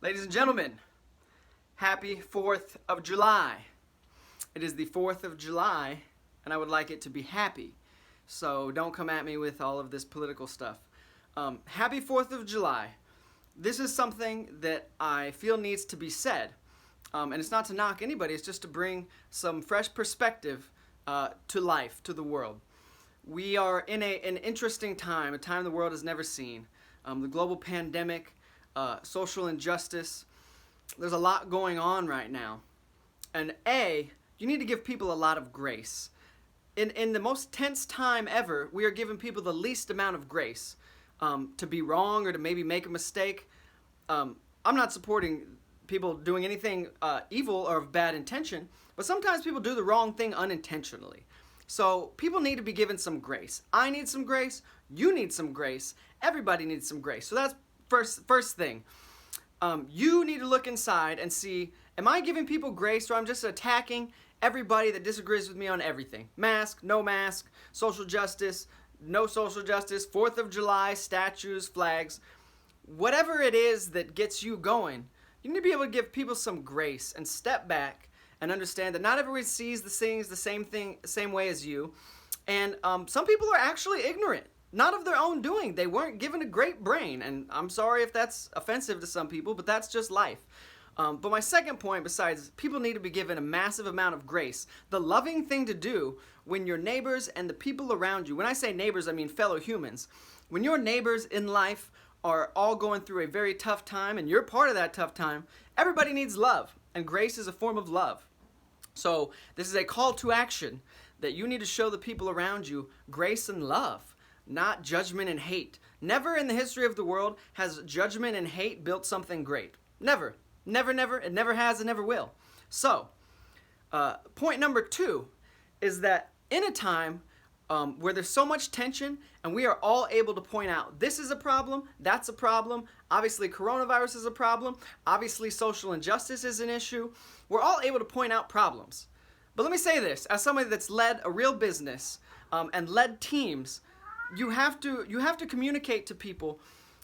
Ladies and gentlemen, happy 4th of July. It is the 4th of July, and I would like it to be happy. So don't come at me with all of this political stuff. Happy 4th of July. This is something that I feel needs to be said. And it's not to knock anybody, it's just to bring some fresh perspective to life, to the world. We are in an interesting time, a time the world has never seen. The global pandemic, social injustice. There's a lot going on right now. And you need to give people a lot of grace. In the most tense time ever, we are giving people the least amount of grace. To be wrong or to maybe make a mistake. I'm not supporting people doing anything evil or of bad intention, but sometimes people do the wrong thing unintentionally. So people need to be given some grace. I need some grace. You need some grace. Everybody needs some grace. So that's first thing. You need to look inside and see, am I giving people grace or I'm just attacking everybody that disagrees with me on everything? Mask, no mask, social justice, no social justice, 4th of July, statues, flags. Whatever it is that gets you going, you need to be able to give people some grace and step back and understand that not everybody sees the things the same way as you. And some people are actually ignorant, not of their own doing. They weren't given a great brain. And I'm sorry if that's offensive to some people, but that's just life. But my second point, besides people need to be given a massive amount of grace, the loving thing to do when your neighbors and the people around you, when I say neighbors, I mean fellow humans, when your neighbors in life are all going through a very tough time and you're part of that tough time, everybody needs love, and grace is a form of love. So this is a call to action that you need to show the people around you grace and love, not judgment and hate. Never in the history of the world has judgment and hate built something great. Never. Never, never. It never has and never will. So, point number 2 is that in a time where there's so much tension and we are all able to point out this is a problem, that's a problem, obviously coronavirus is a problem, obviously social injustice is an issue, we're all able to point out problems. But let me say this, as somebody that's led a real business and led teams, you have to communicate to people.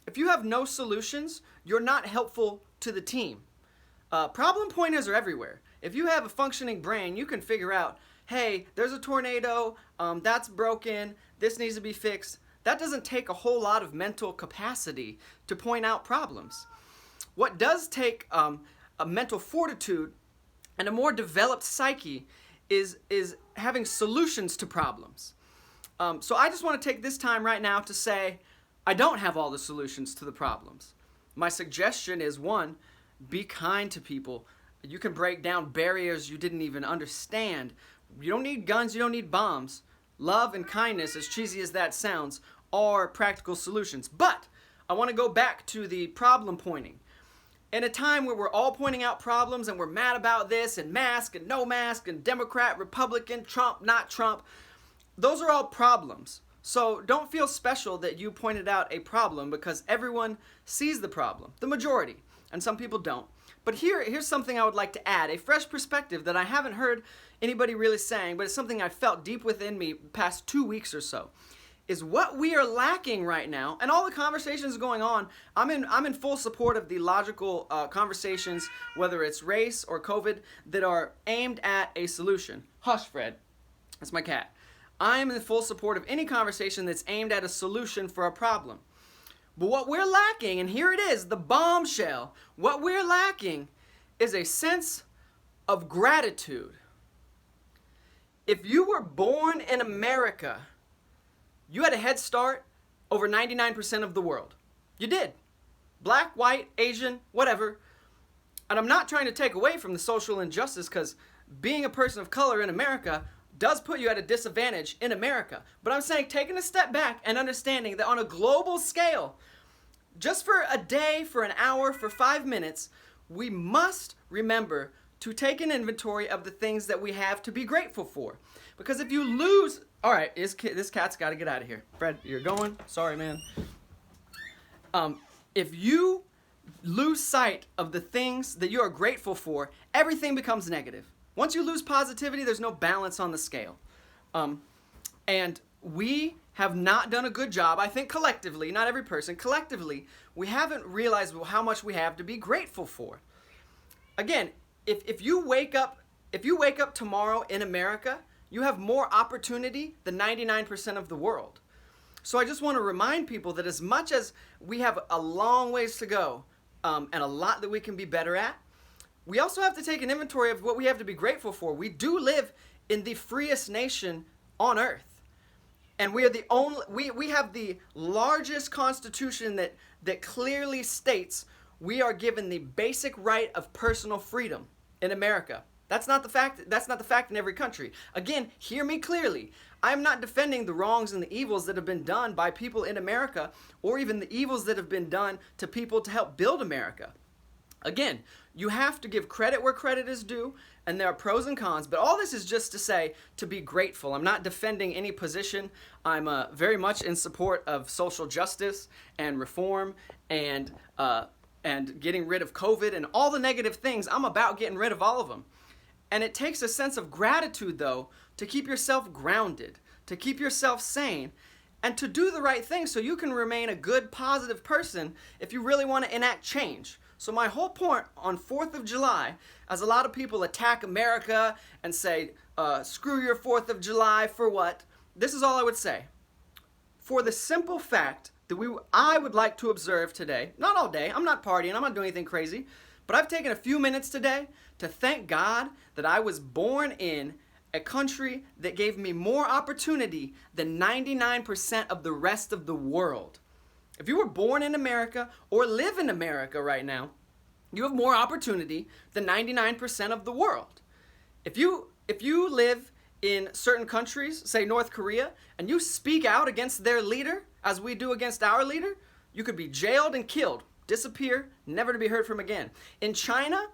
If you have no solutions, you're not helpful to the team. Problem pointers are everywhere. If you have a functioning brain, you can figure out, hey, there's a tornado, that's broken, this needs to be fixed. That doesn't take a whole lot of mental capacity to point out problems. What does take a mental fortitude and a more developed psyche is having solutions to problems. So I just want to take this time right now to say, I don't have all the solutions to the problems. My suggestion is, 1, be kind to people. You can break down barriers you didn't even understand. You don't need guns, you don't need bombs. Love and kindness, as cheesy as that sounds, are practical solutions. But I want to go back to the problem pointing. In a time where we're all pointing out problems and we're mad about this and mask and no mask and Democrat, Republican, Trump, not Trump, those are all problems. So don't feel special that you pointed out a problem because everyone sees the problem, the majority, and some people don't. But here's something I would like to add, a fresh perspective that I haven't heard anybody really saying, but it's something I felt deep within me past 2 weeks or so, is what we are lacking right now, and all the conversations going on, I'm in full support of the logical conversations, whether it's race or COVID, that are aimed at a solution. Hush, Fred. That's my cat. I am in full support of any conversation that's aimed at a solution for a problem. But what we're lacking, and here it is, the bombshell, what we're lacking is a sense of gratitude. If you were born in America, you had a head start over 99% of the world. You did. Black, white, Asian, whatever. And I'm not trying to take away from the social injustice, because being a person of color in America does put you at a disadvantage in America. But I'm saying taking a step back and understanding that on a global scale, just for a day, for an hour, for 5 minutes, we must remember to take an inventory of the things that we have to be grateful for. Because if you lose... All right, this cat's got to get out of here. Fred, you're going? Sorry, man. If you lose sight of the things that you are grateful for, everything becomes negative. Once you lose positivity, there's no balance on the scale. And we have not done a good job. I think collectively, not every person, collectively, we haven't realized how much we have to be grateful for. Again, if you wake up tomorrow in America, you have more opportunity than 99% of the world. So I just want to remind people that as much as we have a long ways to go, and a lot that we can be better at, we also have to take an inventory of what we have to be grateful for. We do live in the freest nation on earth. And we are the only, we have the largest constitution that clearly states we are given the basic right of personal freedom in America. That's not the fact in every country. Again, hear me clearly. I'm not defending the wrongs and the evils that have been done by people in America, or even the evils that have been done to people to help build America. Again, you have to give credit where credit is due, and there are pros and cons, but all this is just to say to be grateful. I'm not defending any position. I'm very much in support of social justice and reform and getting rid of COVID and all the negative things. I'm about getting rid of all of them. And it takes a sense of gratitude, though, to keep yourself grounded, to keep yourself sane, and to do the right thing so you can remain a good, positive person if you really want to enact change. So my whole point on 4th of July, as a lot of people attack America and say, screw your 4th of July for what? This is all I would say. For the simple fact that I would like to observe today, not all day, I'm not partying, I'm not doing anything crazy, but I've taken a few minutes today to thank God that I was born in a country that gave me more opportunity than 99% of the rest of the world. If you were born in America or live in America right now, you have more opportunity than 99% of the world. If you live in certain countries, say North Korea, and you speak out against their leader, as we do against our leader, you could be jailed and killed, disappear, never to be heard from again. In China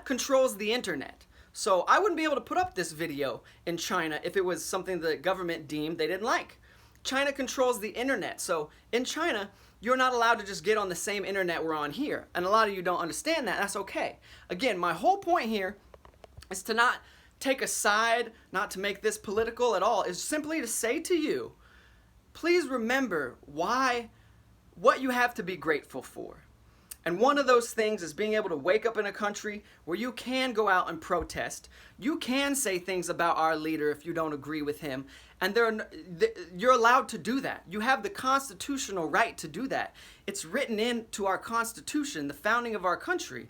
controls the internet. So I wouldn't be able to put up this video in China if it was something the government deemed they didn't like. China controls the internet. So in China, you're not allowed to just get on the same internet we're on here. And a lot of you don't understand that. That's okay. Again, my whole point here is to not take a side, not to make this political at all, is simply to say to you, please remember what you have to be grateful for. And one of those things is being able to wake up in a country where you can go out and protest. You can say things about our leader if you don't agree with him. And you're allowed to do that. You have the constitutional right to do that. It's written into our Constitution, the founding of our country.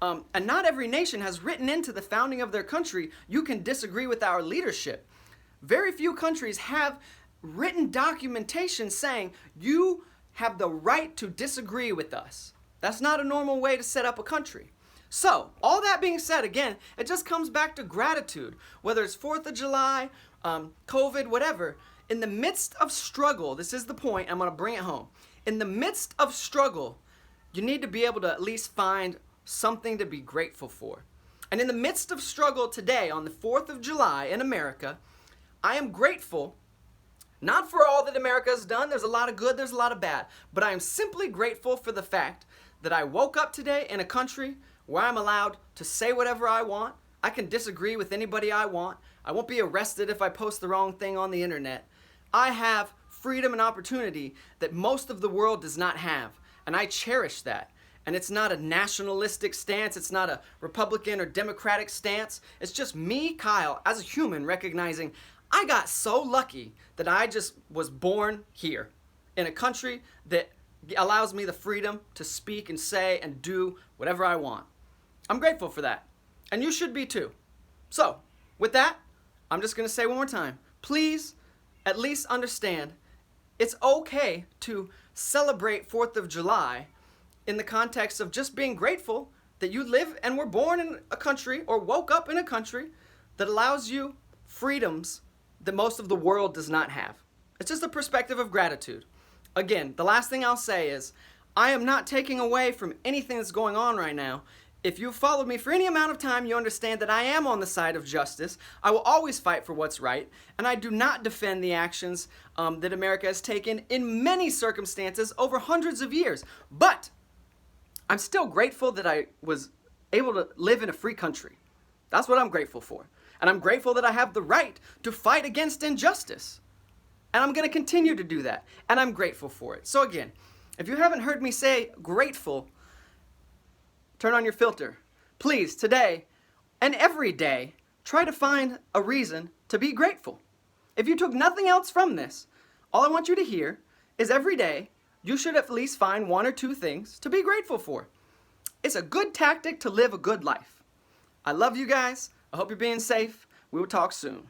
And not every nation has written into the founding of their country, you can disagree with our leadership. Very few countries have written documentation saying you have the right to disagree with us. That's not a normal way to set up a country. So, all that being said, again, it just comes back to gratitude. Whether it's 4th of July, COVID, whatever. In the midst of struggle, this is the point, I'm going to bring it home. In the midst of struggle, you need to be able to at least find something to be grateful for. And in the midst of struggle today, on the 4th of July in America, I am grateful, not for all that America has done. There's a lot of good, there's a lot of bad. But I am simply grateful for the fact that I woke up today in a country where I'm allowed to say whatever I want. I can disagree with anybody I want. I won't be arrested if I post the wrong thing on the internet. I have freedom and opportunity that most of the world does not have. And I cherish that. And it's not a nationalistic stance. It's not a Republican or Democratic stance. It's just me, Kyle, as a human, recognizing I got so lucky that I just was born here in a country that allows me the freedom to speak and say and do whatever I want. I'm grateful for that. And you should be too. So, with that, I'm just going to say one more time. Please, at least understand, it's okay to celebrate 4th of July in the context of just being grateful that you live and were born in a country or woke up in a country that allows you freedoms that most of the world does not have. It's just a perspective of gratitude. Again, the last thing I'll say is, I am not taking away from anything that's going on right now. If you've followed me for any amount of time, you understand that I am on the side of justice. I will always fight for what's right, and I do not defend the actions that America has taken in many circumstances over hundreds of years. But I'm still grateful that I was able to live in a free country. That's what I'm grateful for. And I'm grateful that I have the right to fight against injustice. And I'm going to continue to do that. And I'm grateful for it. So again, if you haven't heard me say grateful, turn on your filter. Please, today and every day, try to find a reason to be grateful. If you took nothing else from this, all I want you to hear is every day you should at least find one or two things to be grateful for. It's a good tactic to live a good life. I love you guys. I hope you're being safe. We will talk soon.